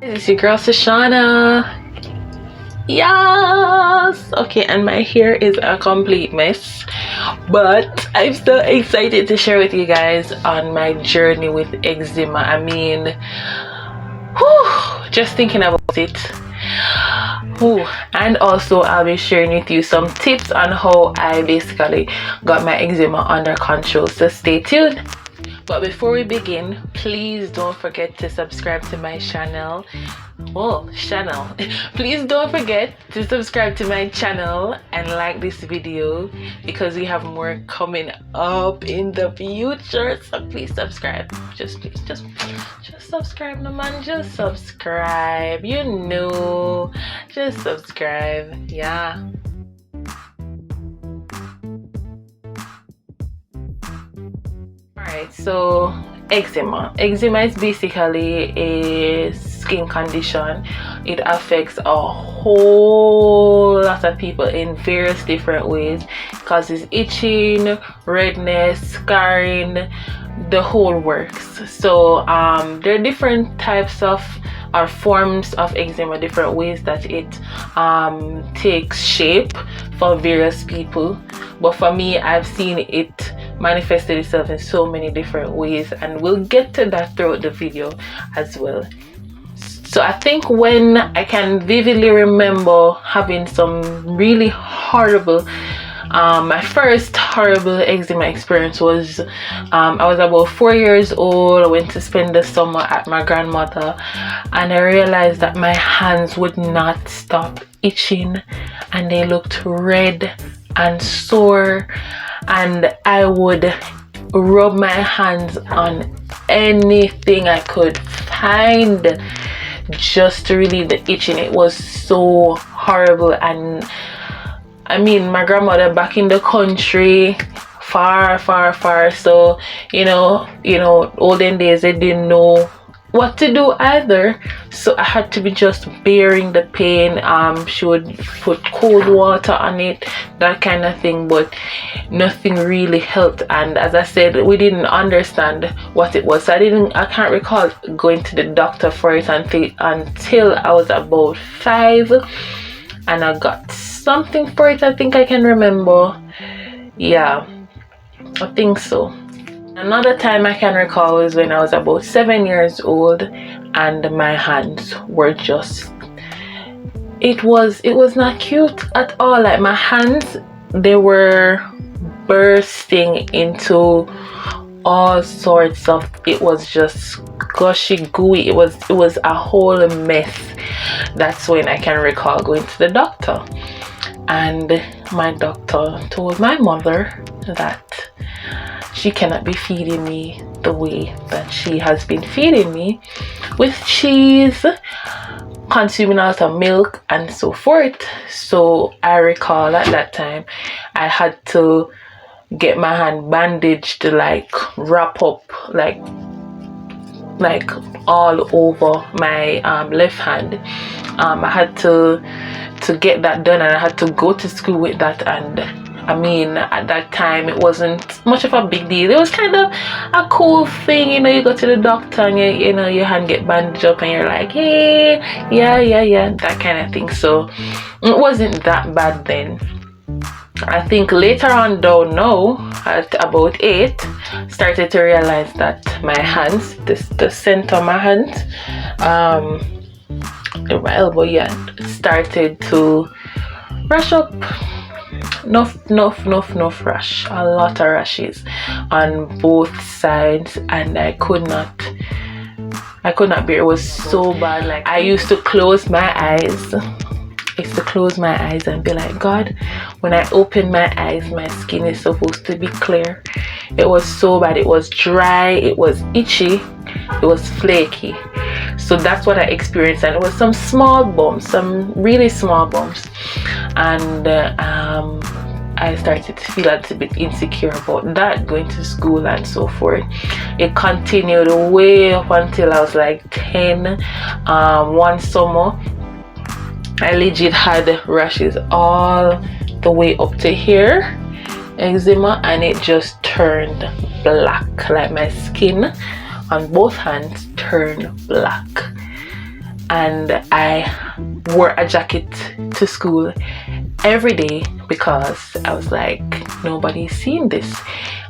This is your girl SashaWnNa. Yes. Okay, and my hair is a complete mess, but I'm so excited to share with you guys on my journey with eczema. I mean, whew, just thinking about it. Whew. And also I'll be sharing with you some tips on how I basically got my eczema under control, so stay tuned. But before we begin, please don't forget to subscribe to my channel. Please don't forget to subscribe to my channel and like this video, because we have more coming up in the future. So please subscribe. Just subscribe, no man. Just subscribe. You know, just subscribe. Yeah. Alright, so eczema is basically a skin condition. It affects a whole lot of people in various different ways. It causes itching, redness, scarring, the whole works. So there are different types of or forms of eczema, different ways that it takes shape for various people. But for me, I've seen it manifested itself in so many different ways, and we'll get to that throughout the video as well. So I think when I can vividly remember having some really horrible my first horrible eczema experience was I was about 4 years old. I went to spend the summer at my grandmother, and I realized that my hands would not stop itching, and they looked red and sore, and I would rub my hands on anything I could find just to relieve the itching. It was so horrible. And I mean, my grandmother back in the country, far, so you know, olden days, they didn't know what to do either, so I had to be just bearing the pain. She would put cold water on it, that kind of thing, but nothing really helped. And as I said, we didn't understand what it was, so I can't recall going to the doctor for it until I was about 5, and I got something for it. I think I can remember. Yeah, I think so. Another time I can recall was when I was about 7 years old, and my hands were just, it was not cute at all. Like, my hands, they were bursting into all sorts of, it was just gushy, gooey. It was a whole mess. That's when I can recall going to the doctor, and my doctor told my mother that she cannot be feeding me the way that she has been feeding me, with cheese, consuming a lot of milk and so forth. So I recall at that time I had to get my hand bandaged, like wrap up, like all over my left hand. I had to get that done, and I had to go to school with that. And I mean, at that time, it wasn't much of a big deal. It was kind of a cool thing, you know. You go to the doctor and you know, your hand get bandaged up, and you're like, hey, yeah, that kind of thing. So it wasn't that bad then. I think later on down now, at about 8, started to realize that my hands, the center of my hands, my elbow, yeah, started to rash up. Enough rash, a lot of rashes on both sides, and I could not bear. It was so bad. Like, I used to close my eyes. And be like, God, when I open my eyes, my skin is supposed to be clear. It was so bad. It was dry, it was itchy, it was flaky. So that's what I experienced, and it was some small bumps, some really small bumps. And I started to feel a little bit insecure about that, going to school and so forth. It continued way up until I was like 10. One summer, I legit had rashes all the way up to here, eczema, and it just turned black. Like, my skin on both hands turned black. and I wore a jacket to school every day because I was like, nobody's seen this.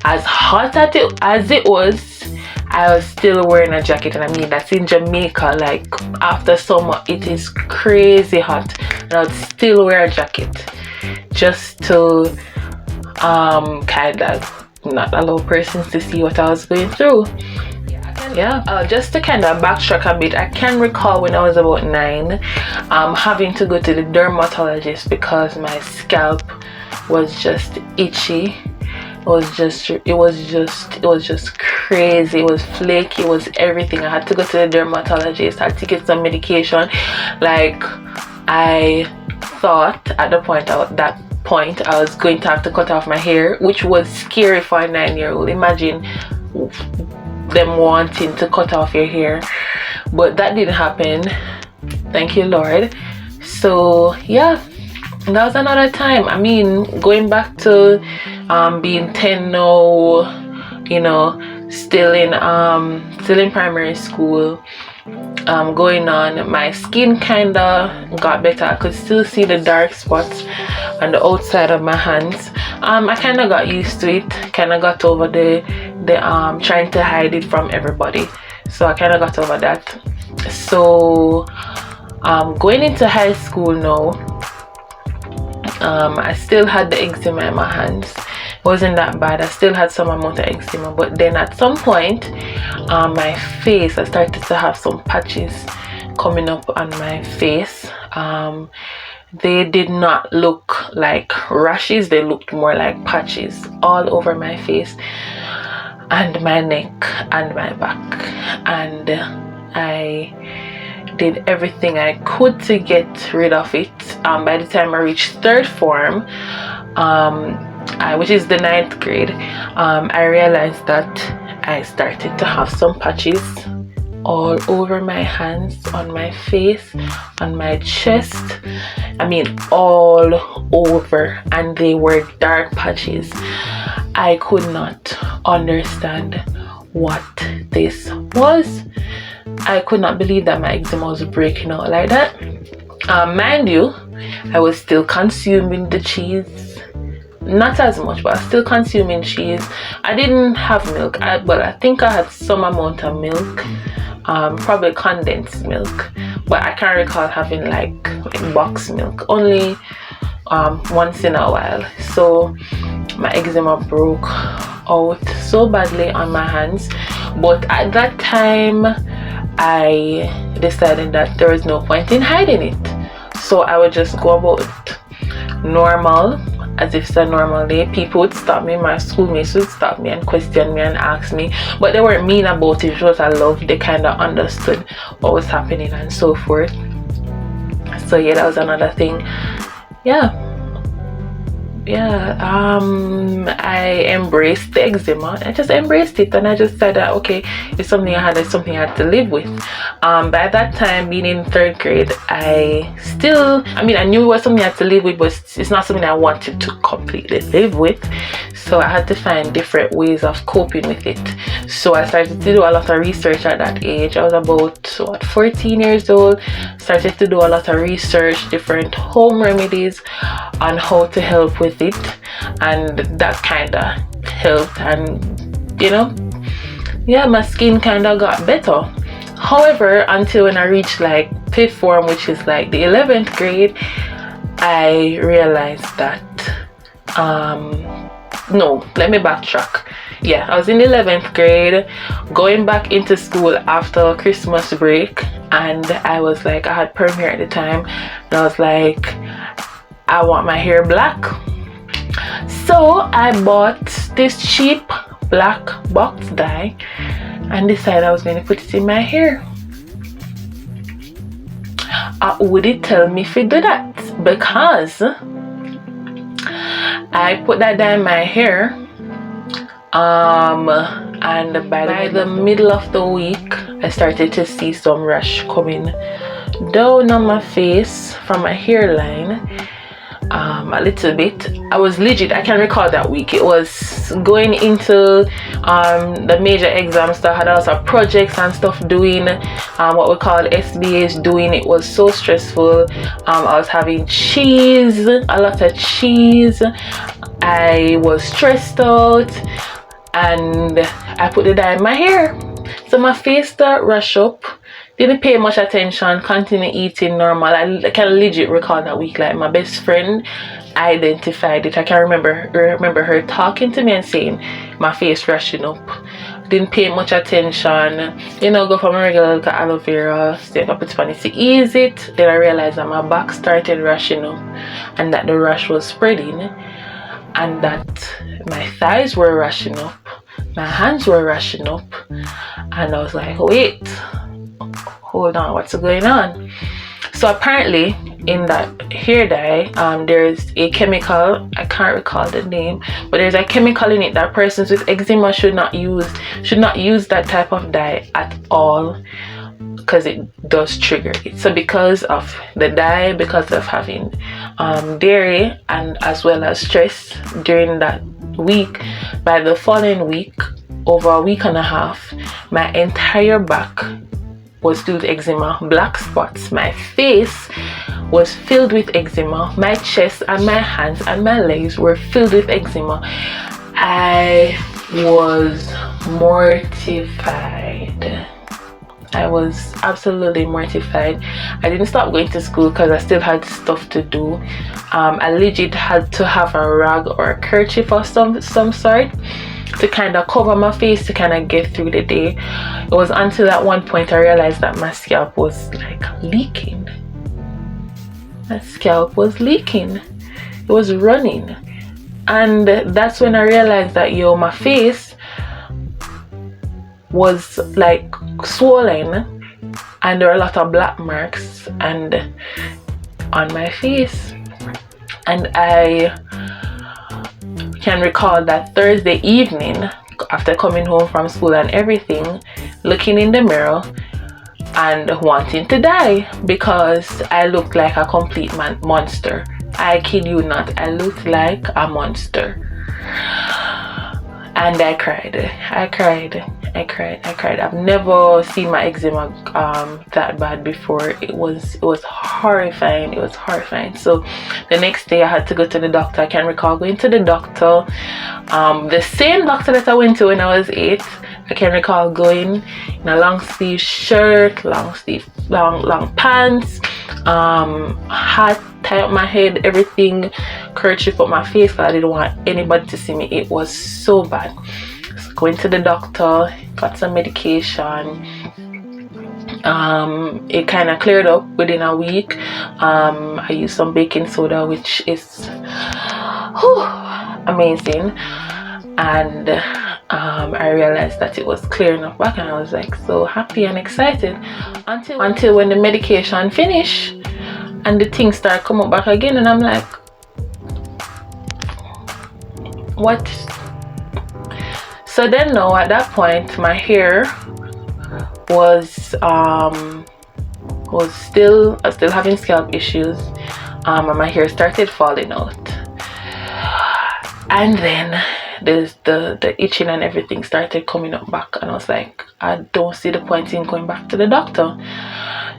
As hot as it was, I was still wearing a jacket. And I mean, that's in Jamaica, like after summer it is crazy hot, and I would still wear a jacket just to kind of not allow persons to see what I was going through. Just to kind of backtrack a bit, I can recall when I was about 9 having to go to the dermatologist because my scalp was just itchy. It was just crazy. It was flaky. It was everything. I had to go to the dermatologist. I had to get some medication. Like, I thought at that point I was going to have to cut off my hair, which was scary for a 9-year-old. Imagine them wanting to cut off your hair, but that didn't happen, thank you Lord. So yeah, that was another time. I mean, going back to being 10 now, you know, still in primary school, going on, my skin kinda got better. I could still see the dark spots on the outside of my hands. I kinda got used to it, kinda got over the trying to hide it from everybody, so I kinda got over that. So going into high school now, I still had the eczema in my hands. It wasn't that bad. I still had some amount of eczema, but then at some point my face, I started to have some patches coming up on my face. They did not look like rashes, they looked more like patches all over my face and my neck and my back, and I did everything I could to get rid of it. By the time I reached 3rd form, which is the 9th grade, I realized that I started to have some patches all over my hands, on my face, on my chest. I mean, all over, and they were dark patches. I could not understand what this was. I could not believe that my eczema was breaking out like that. Mind you, I was still consuming the cheese, not as much, but I was still consuming cheese. I didn't have milk, but I think I had some amount of milk, probably condensed milk, but I can't recall having like box milk, only once in a while. So my eczema broke out so badly on my hands, but at that time I decided that there was no point in hiding it, so I would just go about normal as if it's a normal day. People would stop me, my schoolmates would stop me and question me and ask me, but they weren't mean about it. It was a love. They kind of understood what was happening and so forth. So yeah, that was another thing. I embraced the eczema. I just embraced it, and I just said that okay, it's something I had to live with. By that time, being in 3rd grade, I knew it was something I had to live with, but it's not something I wanted to completely live with. So I had to find different ways of coping with it. So I started to do a lot of research at that age. I was about 14 years old. Started to do a lot of research, different home remedies on how to help with it, and that kind of helped, and my skin kind of got better. However, until when I reached like 5th form, which is like the 11th grade, I realized that no, let me backtrack. I was in the 11th grade, going back into school after Christmas break, and I was like, I had perm hair at the time, and I was like, I want my hair black. So I bought this cheap black box dye and decided I was going to put it in my hair. Would it tell me if it do that? Because I put that dye in my hair, and by the middle of the week I started to see some rash coming down on my face from my hairline. a little bit. I was legit, I can recall that week. It was going into the major exams, so I had a lot of projects and stuff doing, what we call SBAs doing. It was so stressful. I was having cheese, a lot of cheese. I was stressed out, and I put the dye in my hair, so my face started rush up. Didn't pay much attention, continue eating normal. I can legit recall that week, like my best friend identified it. I can remember her talking to me and saying my face rushing up. Didn't pay much attention, you know, go for my regular look at aloe vera, stay up with Spanish to ease it. Then I realized that my back started rushing up and that the rash was spreading, and that my thighs were rushing up, my hands were rushing up, and I was like, wait, hold on, what's going on? So apparently in that hair dye, there's a chemical, I can't recall the name, but there's a chemical in it that persons with eczema should not use that type of dye at all, because it does trigger it. So because of the dye, because of having dairy, and as well as stress during that week, by the following week, over a week and a half, my entire back was filled with eczema, black spots. My face was filled with eczema. My chest and my hands and my legs were filled with eczema. I was mortified. I was absolutely mortified. I didn't stop going to school because I still had stuff to do. I legit had to have a rag or a kerchief of some sort to kind of cover my face to kind of get through the day. It was until at one point I realized that my scalp was like leaking. My scalp was leaking. It was running. And that's when I realized that, yo, my face was like swollen, and there were a lot of black marks and on my face. And I can recall that Thursday evening, after coming home from school and everything, looking in the mirror and wanting to die because I looked like a complete monster. I kid you not, I looked like a monster. And I cried. I've never seen my eczema that bad before. It was horrifying. It was horrifying. So the next day I had to go to the doctor. I can recall going to the doctor, the same doctor that I went to when I was 8. I can recall going in a long sleeve shirt, long pants, hat, tie up my head, everything, kerchief up my face because I didn't want anybody to see me. It was so bad. So going to the doctor, got some medication. It kind of cleared up within a week. I used some baking soda, which is amazing, and I realized that it was clearing up back, and I was like so happy and excited until when the medication finished and the things start come up back again, and I'm like, what? So then now at that point my hair was still having scalp issues, and my hair started falling out, and then the itching and everything started coming up back, and I was like, I don't see the point in going back to the doctor.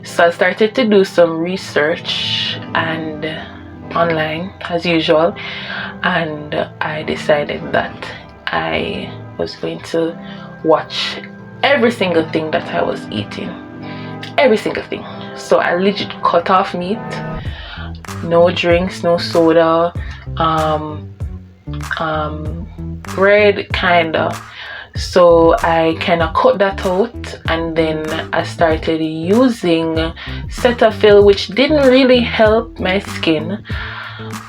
So I started to do some research and online as usual, and I decided that I was going to watch every single thing that I was eating, every single thing. So I legit cut off meat, no drinks, no soda, bread kinda. So I kind of cut that out, and then I started using Cetaphil, which didn't really help my skin,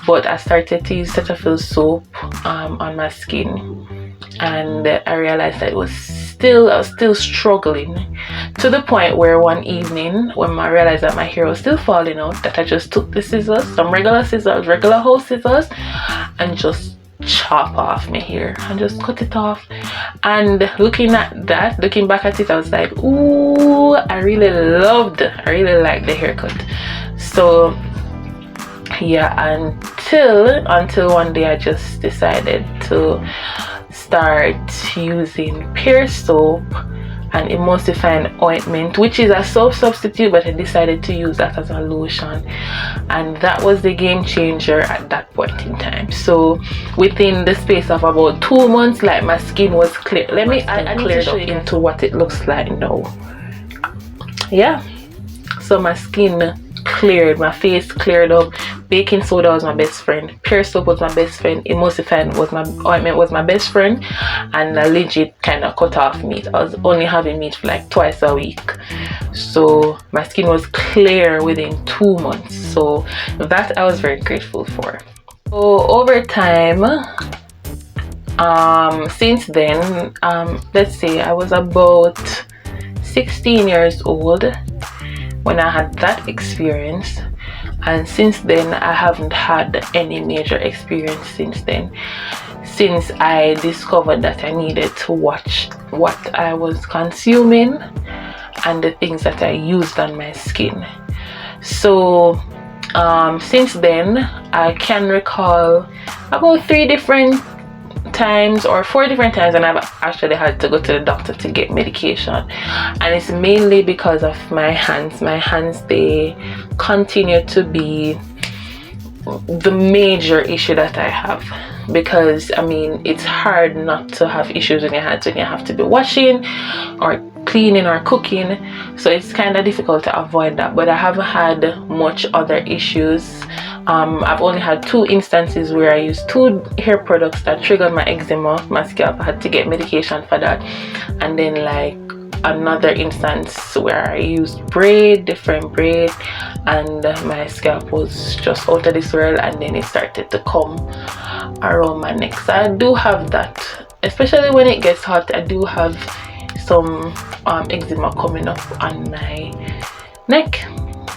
but I started to use Cetaphil soap on my skin, and I realized that I was still struggling, to the point where one evening when I realized that my hair was still falling out, that I just took the scissors, some regular house scissors, and just chop off my hair and just cut it off. And looking back at it, I was like, ooh, I really liked the haircut. So yeah, until one day I just decided to start using Pears Soap and Emulsifying Ointment, which is a soap substitute, but I decided to use that as a lotion, and that was the game changer at that point in time. So within the space of about 2 months, like, my skin was clear. I need to show you into what it looks like now. Yeah, so my skin cleared, my face cleared up. Baking soda was my best friend, Pears Soap was my best friend, Emulsifying ointment was my best friend, and I legit kind of cut off meat. I was only having meat for like twice a week, so my skin was clear within 2 months. So that I was very grateful for. So over time, since then, let's say I was about 16 years old when I had that experience, and since then I haven't had any major experience since then, since I discovered that I needed to watch what I was consuming and the things that I used on my skin. So since then I can recall about 3 different times or 4 different times, and I've actually had to go to the doctor to get medication, and it's mainly because of my hands. My hands, they continue to be the major issue that I have, because I mean, it's hard not to have issues in your hands when you have to be washing or cleaning or cooking, so it's kind of difficult to avoid that. But I haven't had much other issues. I've only had 2 instances where I used 2 hair products that triggered my eczema, my scalp. I had to get medication for that, and then like another instance where I used different braid, and my scalp was just out of this world, and then it started to come around my neck. So I do have that, especially when it gets hot. I do have some eczema coming up on my neck.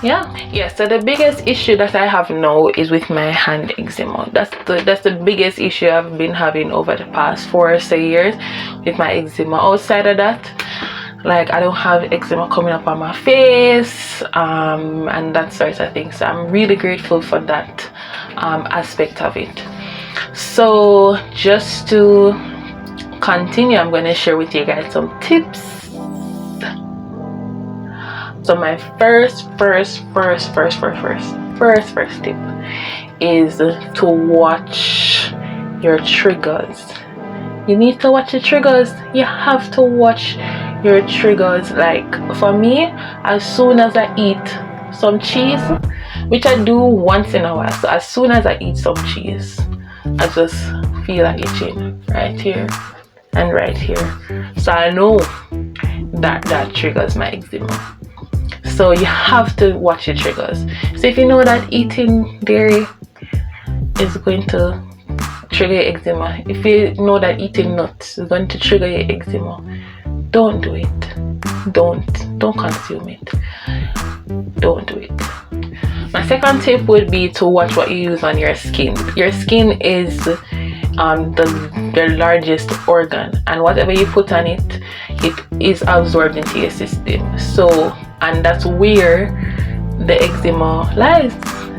Yeah, so the biggest issue that I have now is with my hand eczema. That's the biggest issue I've been having over the past 4 or so years with my eczema. Outside of that, like, I don't have eczema coming up on my face, and that sort of thing. So I'm really grateful for that aspect of it. So just to continue, I'm going to share with you guys some tips. So my first tip is to watch your triggers. You need to watch your triggers. You have to watch your triggers. Like, for me, as soon as I eat some cheese, which I do once in a while, so as soon as I eat some cheese, I just feel like itching right here and right here. So I know that triggers my eczema. So you have to watch your triggers. So if you know that eating dairy is going to trigger your eczema, if you know that eating nuts is going to trigger your eczema, don't do it. Don't consume it. Don't do it. My second tip would be to watch what you use on your skin. Your skin is the largest organ, and whatever you put on it, it is absorbed into your system. So, and that's where the eczema lies,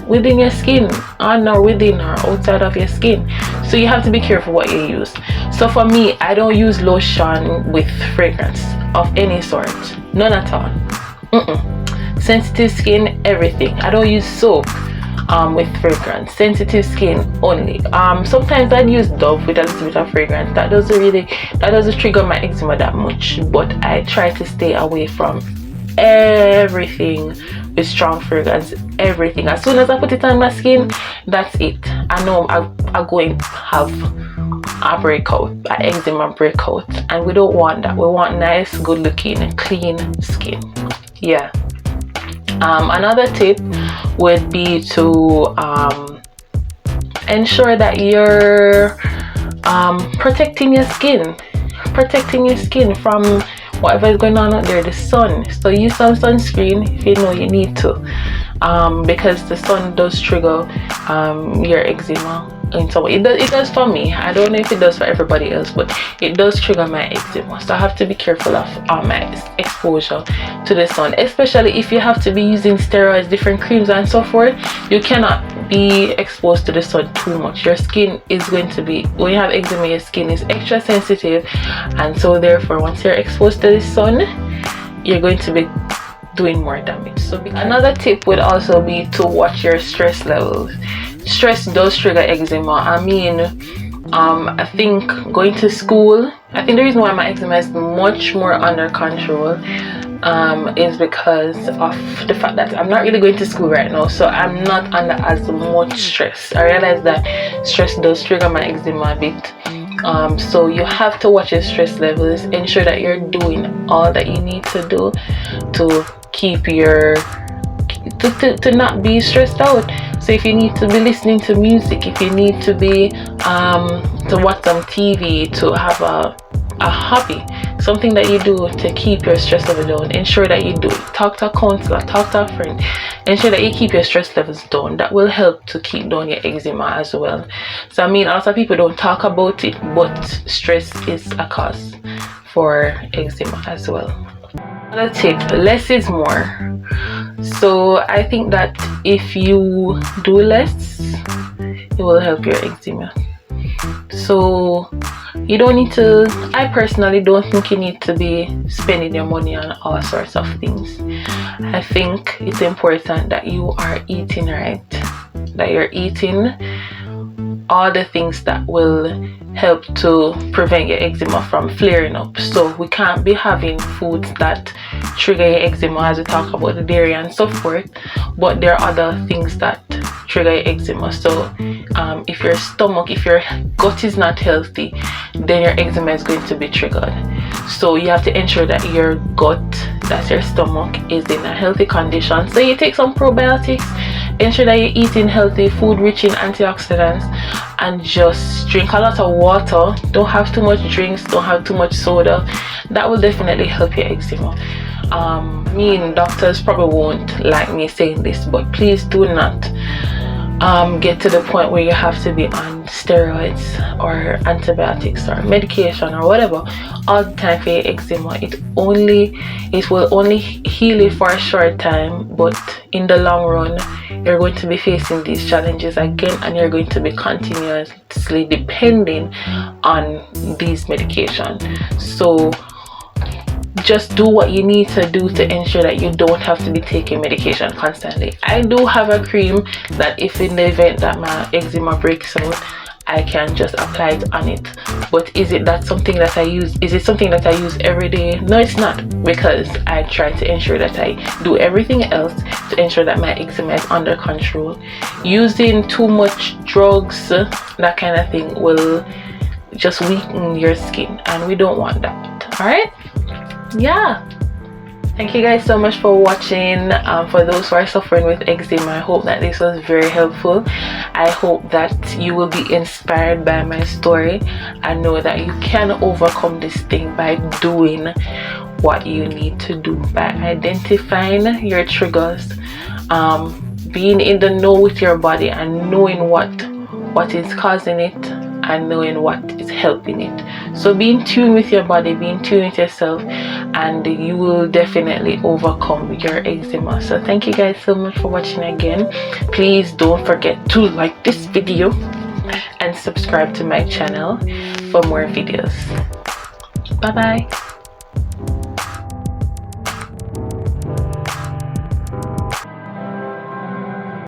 within your skin, or within or outside of your skin. So you have to be careful what you use. So for me, I don't use lotion with fragrance of any sort, none at all. Sensitive skin, everything. I don't use soap with fragrance. Sensitive skin only. Sometimes I'd use Dove with a little bit of fragrance. That doesn't trigger my eczema that much, but I try to stay away from everything with strong fragrance. Everything, as soon as I put it on my skin, that's it. I know I'm going to have a breakout, an eczema breakout, and we don't want that. We want nice, good looking, clean skin. Yeah. Another tip would be to ensure that you're protecting your skin from whatever is going on out there, the sun. So use some sunscreen if you know you need to, because the sun does trigger your eczema in some way. It does for me. I don't know if it does for everybody else, but it does trigger my eczema. So I have to be careful of my exposure to the sun, especially if you have to be using steroids, different creams and so forth. You cannot be exposed to the sun too much. Your skin is going to be, when you have eczema, your skin is extra sensitive, and so therefore once you're exposed to the sun, you're going to be doing more damage. So another tip would also be to watch your stress levels. Stress does trigger eczema. I mean, I think going to school, I think the reason why my eczema is much more under control is because of the fact that I'm not really going to school right now, so I'm not under as much stress. I realize that stress does trigger my eczema a bit. So you have to watch your stress levels, ensure that you're doing all that you need to do to keep your to not be stressed out. So if you need to be listening to music, if you need to be to watch some TV, to have a hobby, something that you do to keep your stress level down, ensure that you do it. Talk to a counselor, talk to a friend, ensure that you keep your stress levels down. That will help to keep down your eczema as well. So I mean, a lot of people don't talk about it, but stress is a cause for eczema as well. Another tip, less is more. So I think that if you do less, it will help your eczema. So you don't need to, I personally don't think you need to be spending your money on all sorts of things. I think it's important that you are eating right, that you're eating all the things that will help to prevent your eczema from flaring up. So we can't be having foods that trigger your eczema, as we talk about the dairy and so forth, but there are other things that trigger your eczema. So if your stomach, if your gut is not healthy, then your eczema is going to be triggered. So you have to ensure that your gut, that's your stomach, is in a healthy condition. So you take some probiotics, ensure that you're eating healthy food rich in antioxidants, and just drink a lot of water. Don't have too much drinks, don't have too much soda. That will definitely help your eczema. Me and doctors probably won't like me saying this, but please do not get to the point where you have to be on steroids or antibiotics or medication or whatever all the time for your eczema. It will only heal it for a short time, but in the long run you're going to be facing these challenges again, and you're going to be continuously depending on these medications. So just do what you need to do to ensure that you don't have to be taking medication constantly. I do have a cream that if in the event that my eczema breaks out, I can just apply it on it. But is it something that I use? Is it something that I use every day? No, it's not, because I try to ensure that I do everything else to ensure that my eczema is under control. Using too much drugs, that kind of thing, will just weaken your skin, and we don't want that. All right. Yeah, thank you guys so much for watching. For those who are suffering with eczema, I hope that this was very helpful. I hope that you will be inspired by my story and know that you can overcome this thing by doing what you need to do, by identifying your triggers, being in the know with your body and knowing what is causing it and knowing what is helping it. So be in tune with your body, be in tune with yourself, and you will definitely overcome your eczema. So thank you guys so much for watching again. Please don't forget to like this video and subscribe to my channel for more videos. Bye bye.